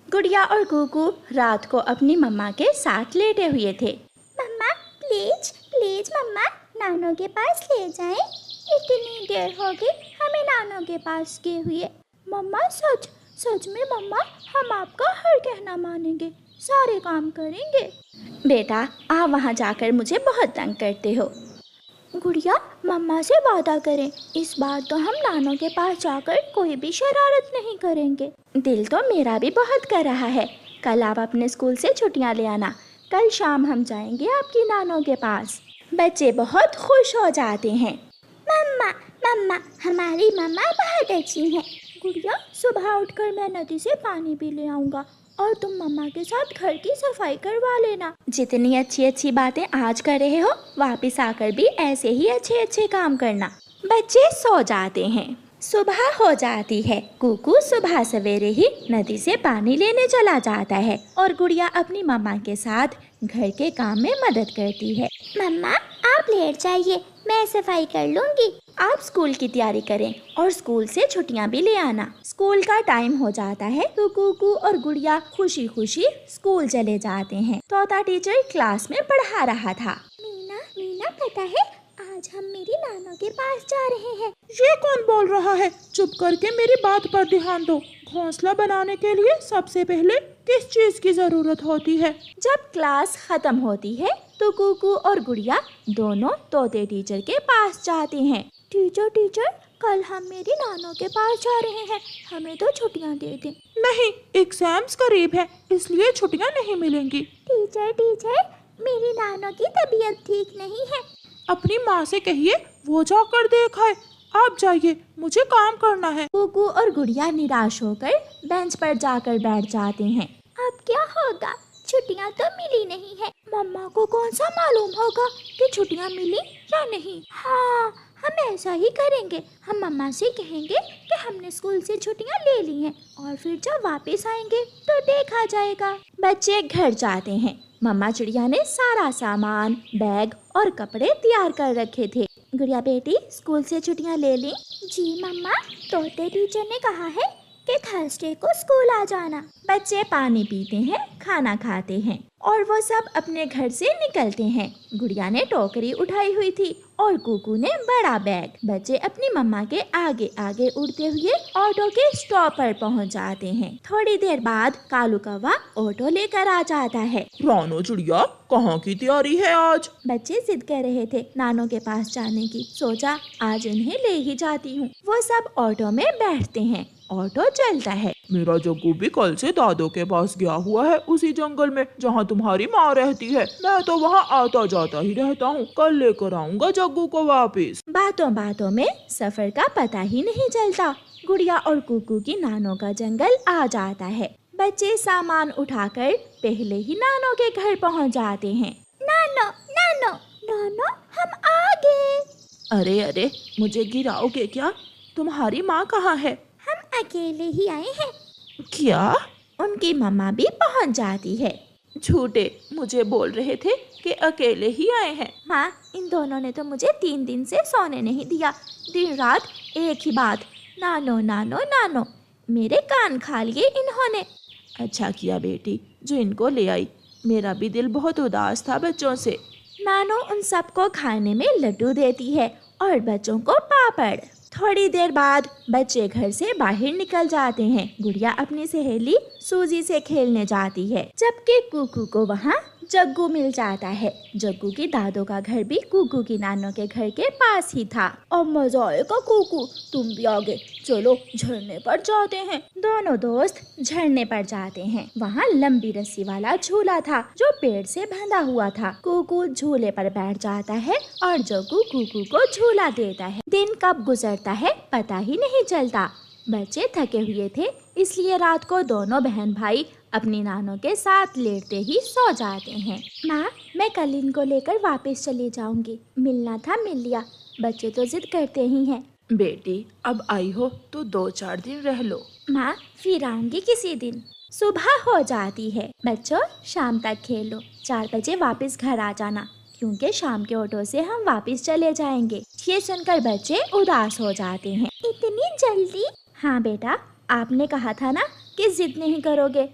गुड़िया और कुकू रात को अपनी मम्मा के साथ लेटे हुए थे। मम्मा प्लीज प्लीज मम्मा, नानू के पास ले जाएं। इतनी देर हो गई हमें नानू के पास गए हुए। मम्मा सच सच में मम्मा, हम आपका हर कहना मानेंगे, सारे काम करेंगे। बेटा आप वहाँ जाकर मुझे बहुत तंग करते हो। गुड़िया मम्मा से वादा करें, इस बार तो हम नानू के पास जाकर कोई भी शरारत नहीं करेंगे। दिल तो मेरा भी बहुत कर रहा है। कल आप अपने स्कूल से छुट्टियाँ ले आना, कल शाम हम जाएंगे आपकी नानू के पास। बच्चे बहुत खुश हो जाते हैं। मम्मा मम्मा, हमारी मम्मा बहुत अच्छी हैं। गुड़िया सुबह उठकर मैं नदी से पानी भी ले आऊँगा और तुम मम्मा के साथ घर की सफाई करवा लेना। जितनी अच्छी अच्छी बातें आज कर रहे हो, वापस आकर भी ऐसे ही अच्छे अच्छे काम करना। बच्चे सो जाते हैं। सुबह हो जाती है। कुकू सुबह सवेरे ही नदी से पानी लेने चला जाता है और गुड़िया अपनी मम्मा के साथ घर के काम में मदद करती है। मम्मा आप लेट जाइए, मैं सफाई कर लूँगी। आप स्कूल की तैयारी करें और स्कूल से छुट्टियां भी ले आना। स्कूल का टाइम हो जाता है तो कुकू और गुड़िया खुशी खुशी स्कूल चले जाते हैं। तोता टीचर क्लास में पढ़ा रहा था। मीना मीना, पता है आज हम मेरी नानू के पास जा रहे हैं। ये कौन बोल रहा है? चुप करके मेरी बात पर ध्यान दो। घोंसला बनाने के लिए सबसे पहले किस चीज की जरूरत होती है? जब क्लास खत्म होती है तो कुकू और गुड़िया दोनों तोते टीचर के पास जाते हैं। टीचर कल हम मेरी नानू के पास जा रहे हैं, हमें तो छुट्टियां दे दें। नहीं, एग्जाम्स करीब है, इसलिए छुट्टियां नहीं मिलेंगी। टीचर मेरी नानू की तबीयत ठीक नहीं है। अपनी माँ से कहिए वो जाकर देखाए। आप जाइए, मुझे काम करना है। कुकू और गुड़िया निराश होकर बेंच पर जाकर बैठ जाते हैं। अब क्या होगा? छुट्टियां तो मिली नहीं है। मम्मा को कौन सा मालूम होगा कि छुट्टियां मिली या नहीं। हाँ, हम ऐसा ही करेंगे। हम मम्मा से कहेंगे कि हमने स्कूल से छुट्टियां ले ली हैं और फिर जब वापस आएंगे तो देखा जाएगा। बच्चे घर जाते हैं। मम्मा चिड़िया ने सारा सामान, बैग और कपड़े तैयार कर रखे थे। गुड़िया बेटी, स्कूल से छुट्टियां ले ली? जी मम्मा, तोते टीचर ने कहा है कि थर्सडे को स्कूल आ जाना। बच्चे पानी पीते हैं, खाना खाते हैं और वो सब अपने घर से निकलते हैं। गुड़िया ने टोकरी उठाई हुई थी और कुकू ने बड़ा बैग। बच्चे अपनी मम्मा के आगे आगे उड़ते हुए ऑटो के स्टॉप पर पहुंच जाते हैं। थोड़ी देर बाद कालू कौवा ऑटो लेकर आ जाता है। रानो चिड़िया, कहाँ की तैयारी है आज? बच्चे जिद कर रहे थे नानू के पास जाने की। सोचा आज उन्हें ले ही जाती हूँ। वो सब ऑटो में बैठते हैं। ऑटो चलता है। मेरा जग्गू भी कल से दादो के पास गया हुआ है, उसी जंगल में जहाँ तुम्हारी माँ रहती है। मैं तो वहाँ आता जाता ही रहता हूँ। कल लेकर आऊँगा जग्गू को वापस। बातों बातों में सफर का पता ही नहीं चलता। गुड़िया और कुकू की नानू का जंगल आ जाता है। बच्चे सामान उठाकर पहले ही नानू के घर पहुँच जाते हैं। नानो नानो नानो, हम आ गए। अरे अरे, मुझे गिराओगे क्या? तुम्हारी माँ कहाँ है? हम अकेले ही आए हैं। क्या? उनकी मम्मा भी पहुंच जाती है। झूठे, मुझे बोल रहे थे कि अकेले ही आए हैं। माँ, इन दोनों ने तो मुझे 3 दिन से सोने नहीं दिया। दिन रात एक ही बात, नानो नानो नानो। मेरे कान खा लिए इन्होंने। अच्छा किया बेटी जो इनको ले आई। मेरा भी दिल बहुत उदास था बच्चों से। नानो उन सबको खाने में लड्डू देती है और बच्चों को पापड़। थोड़ी देर बाद बच्चे घर से बाहर निकल जाते हैं। गुड़िया अपनी सहेली सूजी से खेलने जाती है, जबकि कुकू को वहाँ जग्गू मिल जाता है। जग्गू की दादो का घर भी कुकू की नानो के घर के पास ही था। अब मजा आएगा कुकू, तुम भी आगे चलो, झरने पर जाते हैं। दोनों दोस्त झरने पर जाते हैं। वहाँ लंबी रस्सी वाला झूला था जो पेड़ से बंधा हुआ था। कुकू झूले पर बैठ जाता है और जग्गू कुकू को झूला देता है। दिन कब गुजरता है पता ही नहीं चलता। बच्चे थके हुए थे, इसलिए रात को दोनों बहन भाई अपनी नानों के साथ लेटते ही सो जाते हैं। माँ, मैं कल इनको लेकर वापस चली जाऊंगी। मिलना था मिल लिया, बच्चे तो जिद करते ही हैं। बेटी, अब आई हो तो 2-4 दिन रह लो। माँ, फिर आऊंगी किसी दिन। सुबह हो जाती है। बच्चों, शाम तक खेल लो, 4 बजे वापस घर आ जाना, क्योंकि शाम के ऑटो से हम वापस चले जाएंगे। ये सुनकर बच्चे उदास हो जाते हैं। इतनी जल्दी? हाँ बेटा, आपने कहा था ना कि जिद नहीं करोगे।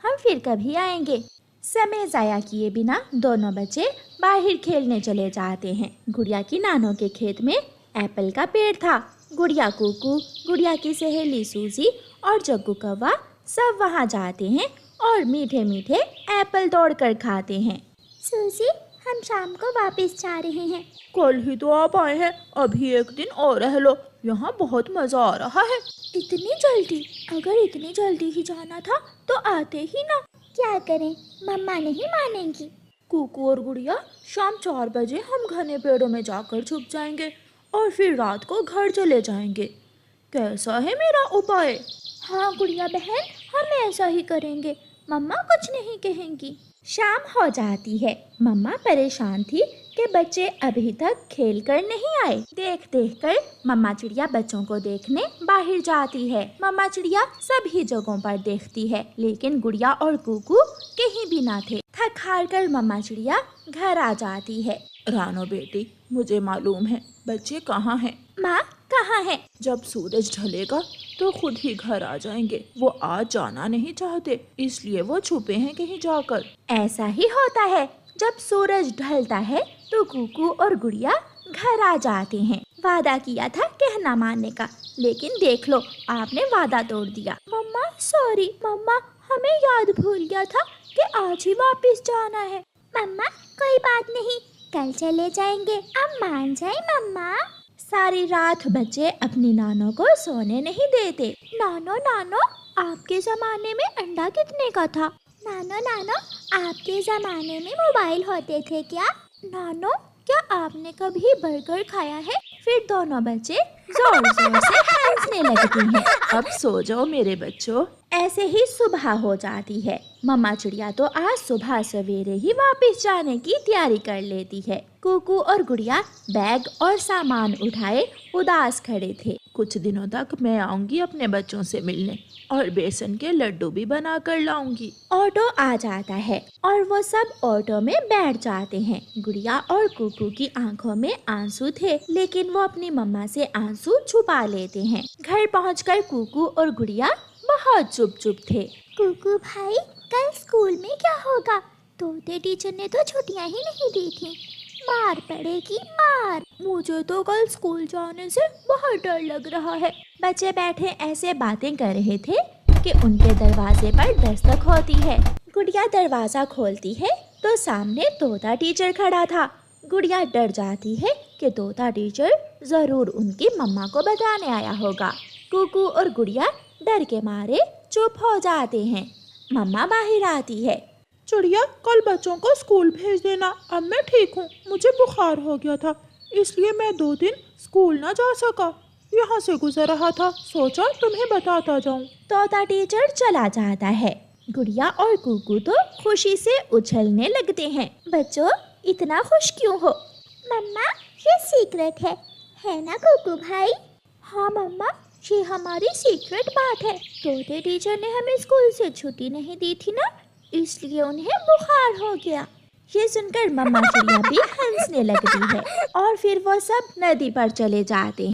हम फिर कभी आएंगे। समय जाया किए बिना दोनों बच्चे बाहर खेलने चले जाते हैं। गुड़िया की नानों के खेत में एप्पल का पेड़ था। गुड़िया कुकू, गुड़िया की सहेली सूजी और जग्गू कौवा सब वहाँ जाते हैं और मीठे मीठे एप्पल तोड़कर खाते हैं। सूजी, हम शाम को वापस जा रहे हैं। कल ही तो आप आए हैं, अभी एक दिन और रह लो, यहाँ बहुत मजा आ रहा है। इतनी जल्दी? अगर इतनी जल्दी ही जाना था तो आते ही ना। क्या करें, मम्मा नहीं मानेंगी। कुकू और गुड़िया, शाम 4 बजे हम घने पेड़ों में जाकर छुप जाएंगे और फिर रात को घर चले जाएंगे। कैसा है मेरा उपाय? हाँ गुड़िया बहन, हम ऐसा ही करेंगे, मम्मा कुछ नहीं कहेंगी। शाम हो जाती है। मम्मा परेशान थी कि बच्चे अभी तक खेल कर नहीं आए। देख देख कर मम्मा चिड़िया बच्चों को देखने बाहर जाती है। मम्मा चिड़िया सभी जगहों पर देखती है, लेकिन गुड़िया और कुकू कहीं भी ना थे। थक हार कर मम्मा चिड़िया घर आ जाती है। रानो बेटी, मुझे मालूम है बच्चे कहाँ हैं। माँ, कहाँ है? जब सूरज ढलेगा तो खुद ही घर आ जाएंगे। वो आज जाना नहीं चाहते, इसलिए वो छुपे हैं कहीं जाकर। ऐसा ही होता है, जब सूरज ढलता है तो कुकू और गुड़िया घर आ जाते हैं। वादा किया था कहना मानने का, लेकिन देख लो, आपने वादा तोड़ दिया। मम्मा सॉरी, मम्मा हमें याद भूल गया था कि आज ही वापस जाना है। मम्मा कोई बात नहीं, कल चले जाएंगे, अब मान जाए मम्मा। सारी रात बच्चे अपनी नानों को सोने नहीं देते। नानो नानो, आपके जमाने में अंडा कितने का था? नानो नानो, आपके जमाने में मोबाइल होते थे क्या? नानो, क्या आपने कभी बर्गर खाया है? फिर दोनों बच्चे जोर जोर से हंसने लगती हैं। अब सो जाओ मेरे बच्चों। ऐसे ही सुबह हो जाती है। मम्मा चिड़िया तो आज सुबह सवेरे ही वापस जाने की तैयारी कर लेती है। कुकू और गुड़िया बैग और सामान उठाए उदास खड़े थे। कुछ दिनों तक मैं आऊंगी अपने बच्चों से मिलने और बेसन के लड्डू भी बना कर लाऊंगी। ऑटो आ जाता है और वो सब ऑटो में बैठ जाते हैं। गुड़िया और कुकू की आंखों में आंसू थे, लेकिन वो अपनी मम्मा से आंसू छुपा लेते हैं। घर पहुंचकर कुकू और गुड़िया बहुत चुप चुप थे। कुकू भाई, कल स्कूल में क्या होगा? तोते टीचर ने तो छुट्टियां ही नहीं दी थी, मार पड़ेगी मार। मुझे तो कल स्कूल जाने से बहुत डर लग रहा है। बच्चे बैठे ऐसे बातें कर रहे थे कि उनके दरवाजे पर दस्तक होती है। गुड़िया दरवाजा खोलती है तो सामने तोता टीचर खड़ा था। गुड़िया डर जाती है कि तोता टीचर जरूर उनकी मम्मा को बताने आया होगा। कुकू और गुड़िया डर के मारे चुप हो जाते हैं। मम्मा बाहर आती है। चिड़िया, कल बच्चों को स्कूल भेज देना, अब मैं ठीक हूँ। मुझे बुखार हो गया था, इसलिए मैं 2 दिन स्कूल ना जा सका। यहाँ से गुजर रहा था, सोचा तुम्हें बताता जाऊँ। तोता टीचर चला जाता है। गुड़िया और कुकू तो खुशी से उछलने लगते हैं। बच्चों, इतना खुश क्यों हो? मम्मा, ये सीक्रेट है ना कुकू भाई? हाँ मम्मा, ये हमारी सीक्रेट बात है। तोते टीचर ने हमें स्कूल से छुट्टी नहीं दी थी ना, इसलिए उन्हें बुखार हो गया। ये सुनकर मम्मा चिड़िया भी हंसने लगती है और फिर वो सब नदी पर चले जाते हैं।